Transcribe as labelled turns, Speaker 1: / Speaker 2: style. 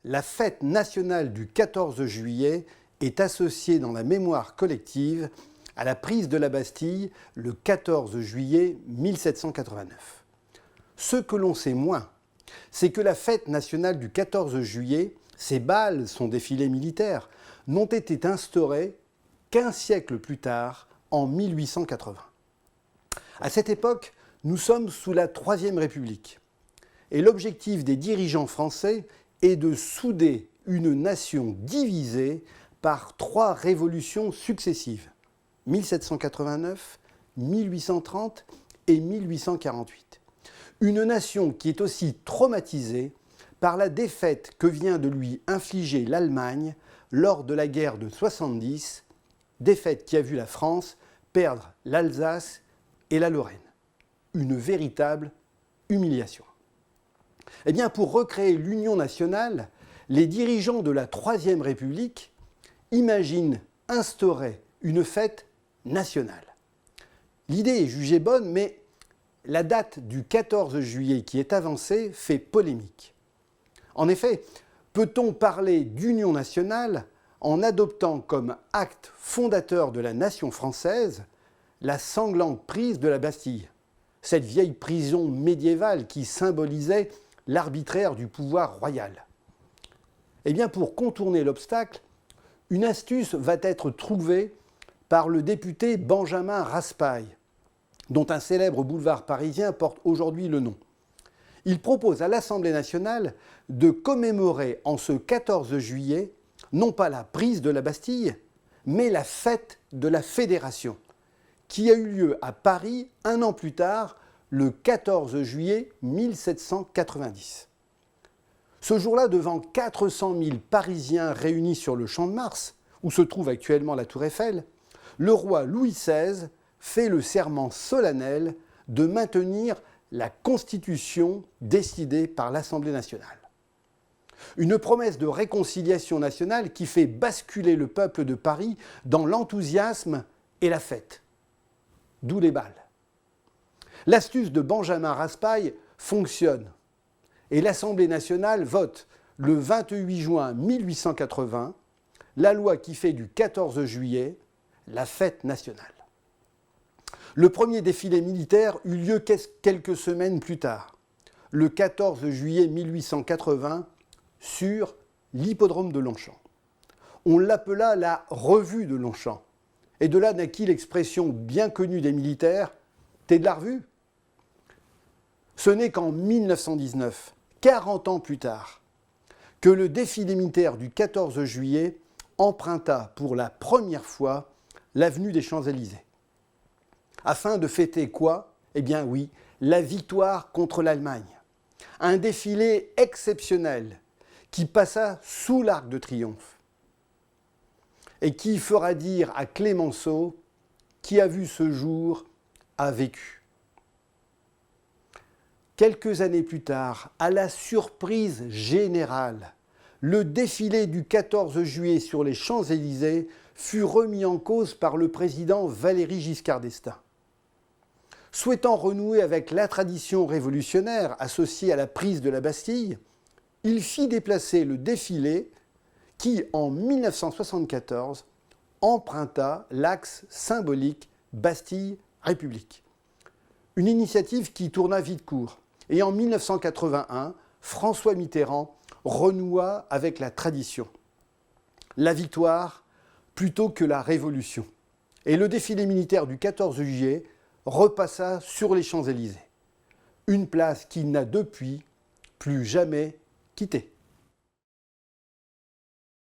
Speaker 1: la fête nationale du 14 juillet est associée dans la mémoire collective à la prise de la Bastille le 14 juillet 1789. Ce que l'on sait moins, c'est que la fête nationale du 14 juillet, ses bals, son défilé militaire, n'ont été instaurés qu'un siècle plus tard, en 1880. À cette époque, nous sommes sous la Troisième République. Et l'objectif des dirigeants français est de souder une nation divisée par 3 révolutions successives, 1789, 1830 et 1848. Une nation qui est aussi traumatisée par la défaite que vient de lui infliger l'Allemagne lors de la guerre de 70, défaite qui a vu la France perdre l'Alsace et la Lorraine. Une véritable humiliation. Eh bien, pour recréer l'Union nationale, les dirigeants de la Troisième République imaginent instaurer une fête nationale. L'idée est jugée bonne, mais la date du 14 juillet qui est avancée fait polémique. En effet, peut-on parler d'union nationale en adoptant comme acte fondateur de la nation française la sanglante prise de la Bastille, cette vieille prison médiévale qui symbolisait l'arbitraire du pouvoir royal? Eh bien, pour contourner l'obstacle, une astuce va être trouvée par le député Benjamin Raspail, dont un célèbre boulevard parisien porte aujourd'hui le nom. Il propose à l'Assemblée nationale de commémorer en ce 14 juillet non pas la prise de la Bastille, mais la fête de la Fédération, qui a eu lieu à Paris un an plus tard, le 14 juillet 1790. Ce jour-là, devant 400 000 Parisiens réunis sur le Champ de Mars, où se trouve actuellement la Tour Eiffel, le roi Louis XVI fait le serment solennel de maintenir la Constitution décidée par l'Assemblée nationale. Une promesse de réconciliation nationale qui fait basculer le peuple de Paris dans l'enthousiasme et la fête. D'où les bals. L'astuce de Benjamin Raspail fonctionne et l'Assemblée nationale vote le 28 juin 1880 la loi qui fait du 14 juillet la fête nationale. Le premier défilé militaire eut lieu quelques semaines plus tard, le 14 juillet 1880, sur l'hippodrome de Longchamp. On l'appela la revue de Longchamp. Et de là naquit l'expression bien connue des militaires « T'es de la revue ?» Ce n'est qu'en 1919, 40 ans plus tard, que le défilé militaire du 14 juillet emprunta pour la première fois l'avenue des Champs-Élysées. Afin de fêter quoi? Eh bien oui, la victoire contre l'Allemagne. Un défilé exceptionnel qui passa sous l'Arc de Triomphe et qui fera dire à Clémenceau « Qui a vu ce jour a vécu ». Quelques années plus tard, à la surprise générale, le défilé du 14 juillet sur les Champs-Élysées fut remis en cause par le président Valéry Giscard d'Estaing. Souhaitant renouer avec la tradition révolutionnaire associée à la prise de la Bastille, il fit déplacer le défilé qui, en 1974, emprunta l'axe symbolique Bastille-République. Une initiative qui tourna vite court. Et en 1981, François Mitterrand renoua avec la tradition. La victoire plutôt que la révolution. Et le défilé militaire du 14 juillet repassa sur les Champs-Élysées. Une place qu'il n'a depuis plus jamais quittée.